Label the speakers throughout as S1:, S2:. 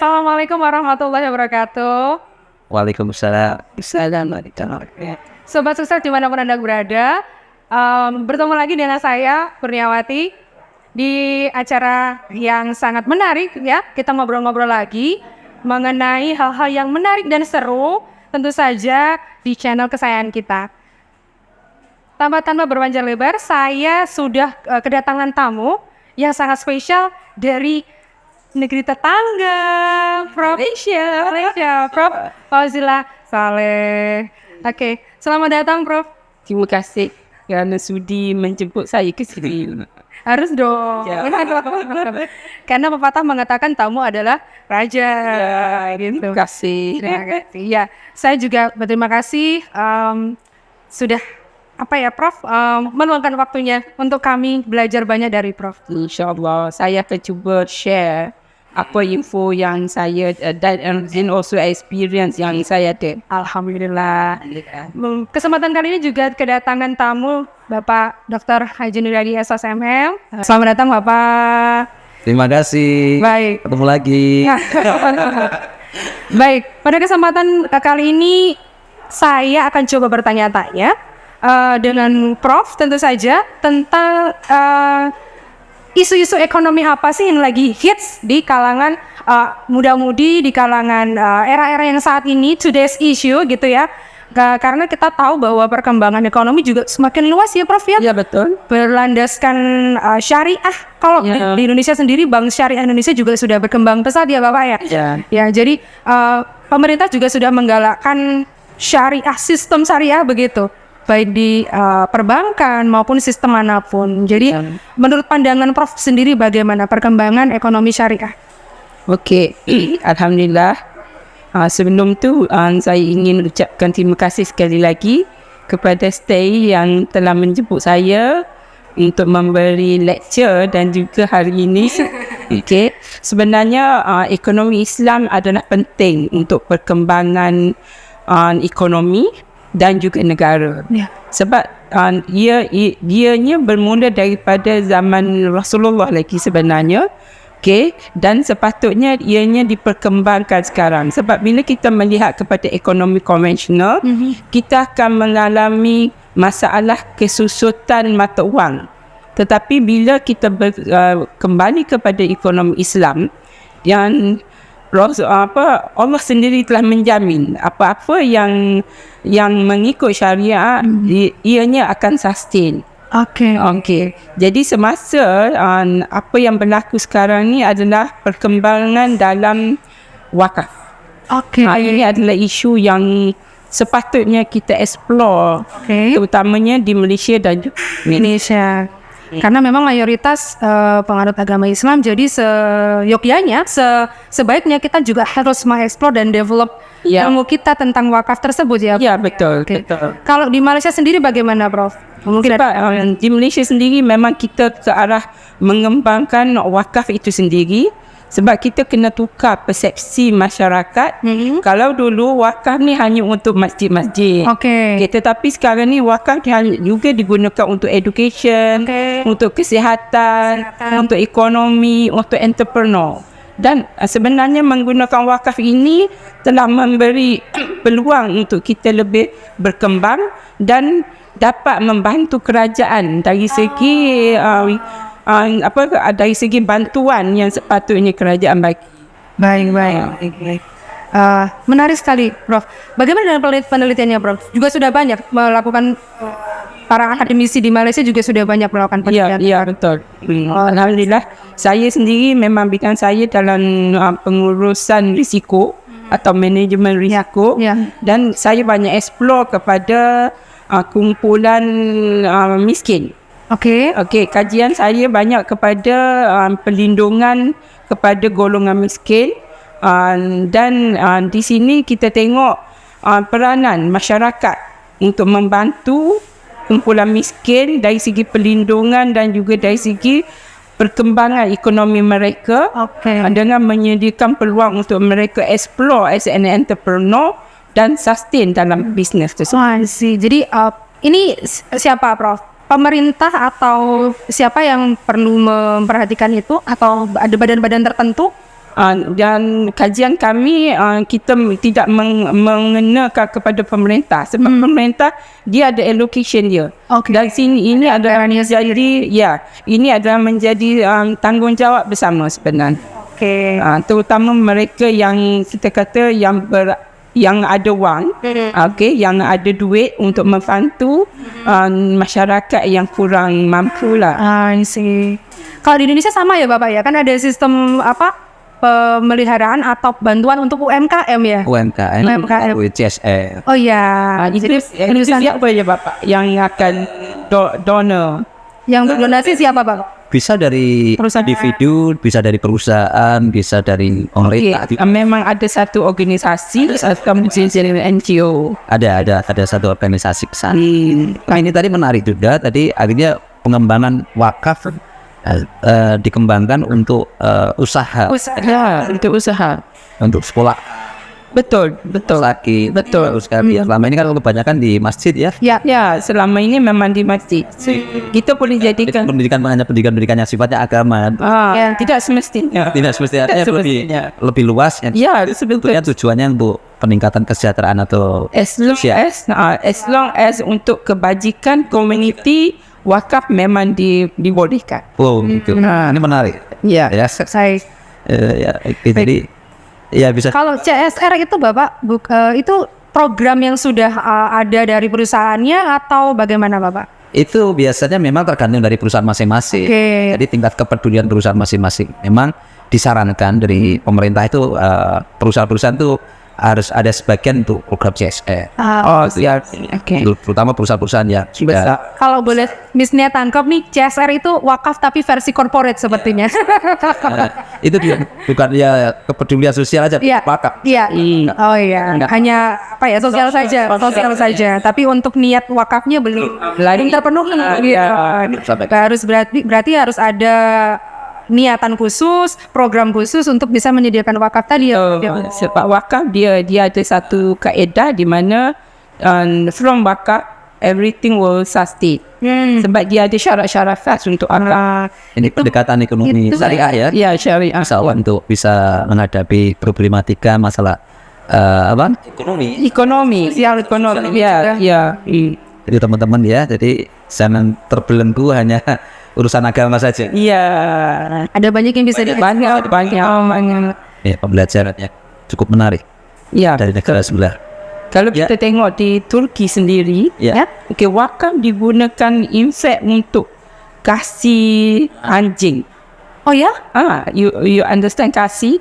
S1: Assalamualaikum warahmatullahi wabarakatuh.
S2: Waalaikumsalam.
S1: Sobat sukses dimanapun Anda berada, bertemu lagi dengan saya, Kurniawati, di acara yang sangat menarik ya. Kita ngobrol-ngobrol lagi mengenai hal-hal yang menarik dan seru, tentu saja di channel kesayangan kita. Tanpa berpanjang lebar, saya sudah kedatangan tamu yang sangat spesial dari negeri tetangga, Malaysia, Prof. Fauzila Saleh. Oke, selamat datang, Prof.
S3: Terima kasih kerana sudi menjemput saya ke sini.
S1: Harus dong.
S3: Ya.
S1: Karena pepatah mengatakan tamu adalah raja. Gitu.
S3: Terima kasih.
S1: Terima kasih. Ya, saya juga berterima kasih sudah Prof, meluangkan waktunya untuk kami belajar banyak dari Prof.
S3: InsyaAllah saya akan cuba share apa info yang saya dan also experience yang saya ada.
S1: Alhamdulillah. Kesempatan kali ini juga kedatangan tamu Bapak Dr. Haji Nuradi SSMM. Selamat datang Bapak.
S2: Terima kasih.
S1: Baik.
S2: Ketemu lagi.
S1: Baik, pada kesempatan kali ini saya akan coba bertanya-tanya dengan Prof tentu saja tentang isu-isu ekonomi apa sih yang lagi hits di kalangan muda-mudi, di kalangan era-era yang saat ini, today's issue gitu ya. Karena kita tahu bahwa perkembangan ekonomi juga semakin luas ya Prof ya.
S3: Ya betul.
S1: Berlandaskan syariah. Kalau di Indonesia sendiri, Bank Syariah Indonesia juga sudah berkembang pesat ya Bapak ya.
S3: Ya.
S1: Ya, jadi pemerintah juga sudah menggalakkan syariah, sistem syariah begitu, baik di perbankan maupun sistem manapun. Jadi menurut pandangan Prof sendiri bagaimana perkembangan ekonomi syariah?
S3: Okey, alhamdulillah. Sebelum tu saya ingin ucapkan terima kasih sekali lagi kepada Stay yang telah menjemput saya untuk memberi lecture dan juga hari ini. Okey, sebenarnya ekonomi Islam adalah penting untuk perkembangan ekonomi dan juga negara. Sebab ianya bermula daripada zaman Rasulullah lagi sebenarnya. Okay, dan sepatutnya ianya diperkembangkan sekarang. Sebab bila kita melihat kepada ekonomi konvensional, kita akan mengalami masalah kesusutan mata wang. Tetapi bila kita kembali kepada ekonomi Islam, yang Allah sendiri telah menjamin apa-apa yang mengikut syariah, ianya akan sustain. Okey. Jadi semasa apa yang berlaku sekarang ni adalah perkembangan dalam wakaf. Ini adalah isu yang sepatutnya kita explore, terutamanya di Malaysia dan
S1: Indonesia. Karena memang mayoritas penganut agama Islam, jadi seyogyanya, sebaiknya kita juga harus mengeksplor dan develop ilmu kita tentang wakaf tersebut ya.
S3: Ya, betul.
S1: Kalau di Malaysia sendiri bagaimana, Prof?
S3: Mungkin di Malaysia sendiri memang kita ke arah mengembangkan wakaf itu sendiri. Sebab kita kena tukar persepsi masyarakat. Kalau dulu wakaf ni hanya untuk masjid-masjid. Tetapi sekarang ni wakaf juga digunakan untuk education, untuk kesihatan, untuk ekonomi, untuk entrepreneur. Dan sebenarnya menggunakan wakaf ini telah memberi peluang untuk kita lebih berkembang dan dapat membantu kerajaan dari segi dari segi bantuan yang sepatutnya kerajaan bagi.
S1: Baik. Menarik sekali, Prof. Bagaimana dengan penelitiannya, Prof? Juga sudah banyak melakukan, para akademisi di Malaysia juga sudah banyak melakukan penelitian.
S3: Ya, betul. Alhamdulillah, saya sendiri memang bidang saya dalam pengurusan risiko atau manajemen risiko, dan saya banyak explore kepada kumpulan miskin. Okey, kajian saya banyak kepada perlindungan kepada golongan miskin, dan di sini kita tengok peranan masyarakat untuk membantu kumpulan miskin dari segi perlindungan dan juga dari segi perkembangan ekonomi mereka, dengan menyediakan peluang untuk mereka explore as an entrepreneur dan sustain dalam bisnes tersebut.
S1: Jadi ini siapa, Prof? Pemerintah atau siapa yang perlu memperhatikan itu, atau ada badan-badan tertentu?
S3: Dan kajian kami kita tidak mengenakan kepada pemerintah sebab pemerintah dia ada allocation dia.
S1: Okey.
S3: Dan sini ini adalah menjadi ini adalah menjadi tanggungjawab bersama sebenarnya.
S1: Okey.
S3: Terutama mereka yang kita kata yang ada wang, yang ada duit untuk membantu masyarakat yang kurang mampu lah.
S1: I see. Kalau di Indonesia sama ya Bapak ya, kan ada sistem pemeliharaan atau bantuan untuk UMKM ya?
S2: UMKM,
S1: UMKM.
S2: CSR.
S1: Oh ya,
S3: Itu
S1: jadi
S3: siapa ya Bapak yang akan donor?
S1: yang berdonasi siapa Bapak?
S2: Bisa dari
S1: Perusahaan.
S2: individu, bisa dari perusahaan, bisa dari pemerintah.
S3: Memang ada satu organisasi atau mungkin NGO.
S2: Ada satu organisasi besar. Nah, ini tadi menarik juga. Tadi akhirnya pengembangan wakaf dikembangkan untuk usaha,
S3: Ya, untuk usaha.
S2: untuk sekolah
S3: Betul.
S2: lagi.
S3: Betul.
S2: Selama ini kan kebanyakan di masjid ya.
S3: Ya, selama ini memang di masjid. Kita boleh jadikan
S2: Pendidikan hanya pendidikan yang sifatnya agama.
S1: Ya.
S3: tidak semestinya.
S2: Tidak semestinya
S3: Tidak
S2: lebih,
S3: semestinya.
S2: lebih luas.
S3: Ya,
S2: Sebetulnya tujuannya untuk peningkatan kesejahteraan atau
S3: as long as untuk kebajikan komuniti wakaf memang dibolehkan.
S2: gitu. Ini menarik.
S3: Ya.
S2: Ya,
S1: Saya
S2: jadi ya bisa.
S1: kalau CSR itu Bapak itu program yang sudah ada dari perusahaannya atau bagaimana Bapak?
S2: Itu biasanya memang tergantung dari perusahaan masing-masing.
S1: Oke.
S2: Jadi tingkat kepedulian perusahaan masing-masing. Memang disarankan dari pemerintah itu perusahaan-perusahaan itu harus ada sebagian untuk program CSR.
S3: Oke.
S2: Terutama perusahaan-perusahaan yang sudah
S1: Kalau boleh Miss Nia tangkap nih, CSR itu wakaf tapi versi corporate sepertinya.
S2: itu dia bukan ya kepedulian sosial aja,
S1: Iya.
S2: wakaf.
S1: Iya. Oh iya. Hanya apa ya, sosial saja. Tapi untuk niat wakafnya belum terpenuhi. Iya. Berarti harus ada niatan khusus, program khusus untuk bisa menyediakan wakaf tadi ya.
S3: Sebab wakaf dia ada satu kaedah di mana from wakaf everything will sustain. Sebab dia ada syarat-syarat khas untuk wakaf.
S2: Ini pendekatan ekonomi
S1: Itu
S2: syariah ya.
S3: Ya, syariah.
S2: Insya Allah untuk bisa menghadapi problematika masalah ekonomi.
S3: Sosial ekonomi. Ya.
S2: Jadi teman-teman ya, jadi jangan terbelenggu hanya urusan agama saja.
S3: Iya.
S1: Ada banyak yang bisa
S3: Banyak.
S2: Ya, pembelajarannya cukup menarik
S3: Ya.
S2: dari negara sebelah.
S3: Kalau kita tengok di Turki sendiri,
S2: Ya.
S3: wakaf digunakan infak untuk kasih anjing.
S1: Oh ya?
S3: You understand kasih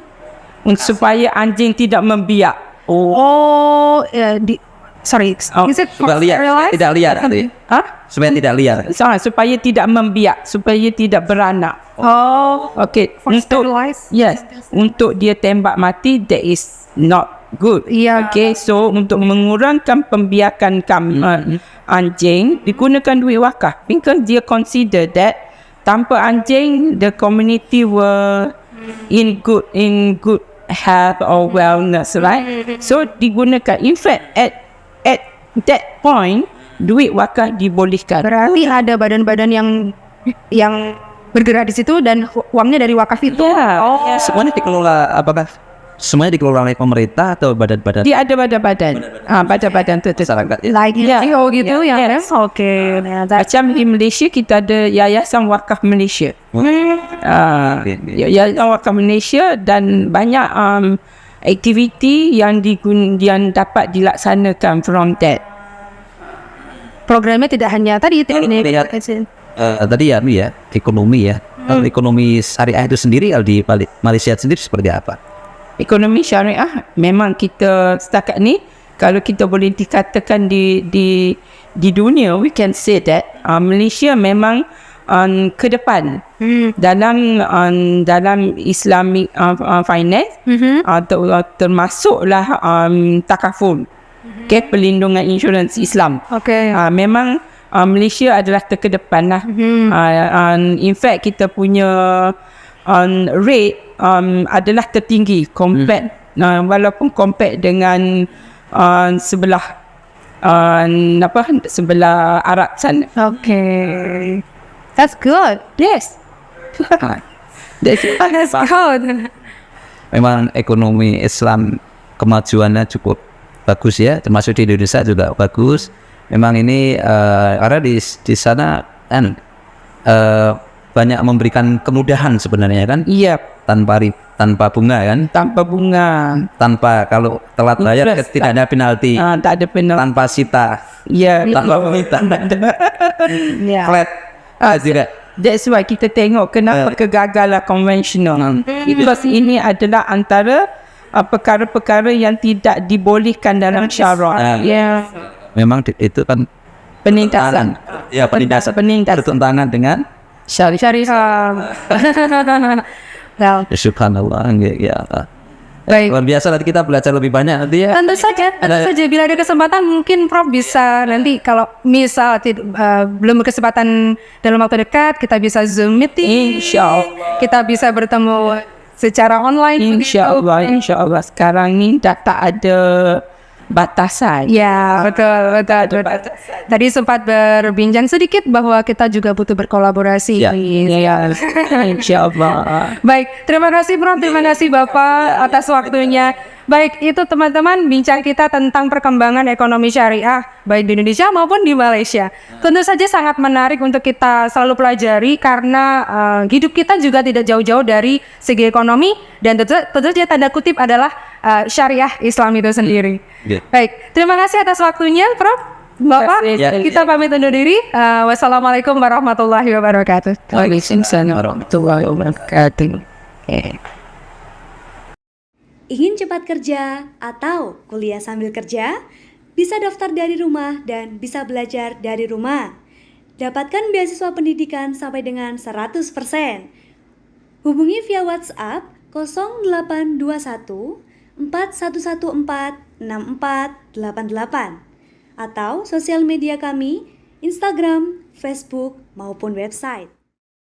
S3: supaya anjing tidak membiak.
S1: Oh, ya, sorry. Is it
S2: Supaya
S1: sterilized?
S2: tidak liar, supaya tidak liar.
S3: Supaya tidak membiak, supaya tidak beranak.
S1: Oh,
S3: Okay,
S1: for sterilized?
S3: untuk dia tembak mati, that is not good.
S1: Iya.
S3: Okay, so untuk mengurangkan pembiakan anjing, digunakan duit wakaf because dia consider that tanpa anjing, the community will in good health or wellness, right? So digunakan. In fact, at that point, duit wakaf dibolehkan.
S1: Berarti ada badan-badan yang bergerak di situ dan uangnya dari wakaf itu.
S3: Ya.
S2: Semuanya dikelola semuanya dikelola oleh pemerintah atau badan-badan
S3: Dia ada badan-badan. Badan-badan tertentu.
S2: masyarakat.
S1: Like NGO gitu ya.
S3: Yes.
S1: Oke. Nah,
S3: Macam di Malaysia kita ada Yayasan Wakaf Malaysia. Yayasan Wakaf Malaysia dan banyak aktiviti yang dapat dilaksanakan from that.
S1: programnya tidak hanya tadi
S2: Lihat, tadi ya ekonomi ya. Ekonomi syariah itu sendiri kalau di Malaysia sendiri seperti apa?
S3: Ekonomi syariah memang kita setakat ni kalau kita boleh dikatakan di dunia, we can say that Malaysia memang ke depan dalam Islamic finance, termasuklah takaful, perlindungan insurans Islam. Memang Malaysia adalah terkedepan lah. In fact kita punya rate adalah tertinggi walaupun compare dengan sebelah Arab sana.
S1: That's good.
S3: Yes. That's
S1: That's good.
S2: memang ekonomi Islam kemajuannya cukup bagus ya, termasuk di Indonesia juga bagus. Memang ini karena di sana kan banyak memberikan kemudahan sebenarnya kan,
S3: Iya,
S2: tanpa bunga kan,
S3: tanpa bunga.
S2: tanpa kalau telat bayar
S3: Interest,
S2: tidak ada penalti,
S3: Tak ada penalti.
S2: tanpa sita,
S3: Ya,
S2: tanpa meminta,
S3: ya.
S2: flat, tidak.
S3: That's why kita tengok kenapa kegagalan konvensional. Because ini adalah antara perkara-perkara yang tidak dibolehkan dalam syarak. Ya,
S2: Memang itu kan
S3: penindasan.
S2: ya penindasan,
S3: Penindasan.
S2: bertentangan dengan
S1: Syariah. Well,
S2: subhanallah ya.
S1: baik.
S2: Luar biasa, nanti kita belajar lebih banyak nanti ya.
S1: Tentu saja bila ada kesempatan mungkin Prof bisa nanti kalau misal belum berkesempatan dalam waktu dekat kita bisa Zoom meeting.
S3: InsyaAllah.
S1: Kita bisa bertemu secara online.
S3: InsyaAllah, insyaAllah. Sekarang ni dah tak ada batasan.
S1: Ya, betul. Tadi sempat berbincang sedikit bahwa kita juga butuh berkolaborasi.
S2: Ya.
S3: Ya, insyaAllah.
S1: Baik, terima kasih Prof, terima kasih Bapak atas waktunya. Baik, itu teman-teman bincang kita tentang perkembangan ekonomi syariah baik di Indonesia maupun di Malaysia. Tentu saja sangat menarik untuk kita selalu pelajari karena hidup kita juga tidak jauh-jauh dari segi ekonomi dan tentu saja tanda kutip adalah syariah Islam itu sendiri.
S2: Ya.
S1: Baik, terima kasih atas waktunya Prof. Bapak,
S3: Ya.
S1: kita pamit undur diri. Wassalamualaikum warahmatullahi wabarakatuh.
S3: Waalaikumsalam warahmatullahi wabarakatuh.
S4: Ingin cepat kerja atau kuliah sambil kerja? Bisa daftar dari rumah dan bisa belajar dari rumah. Dapatkan beasiswa pendidikan sampai dengan 100%. Hubungi via WhatsApp 0821 4114 6488 atau sosial media kami, Instagram, Facebook, maupun website.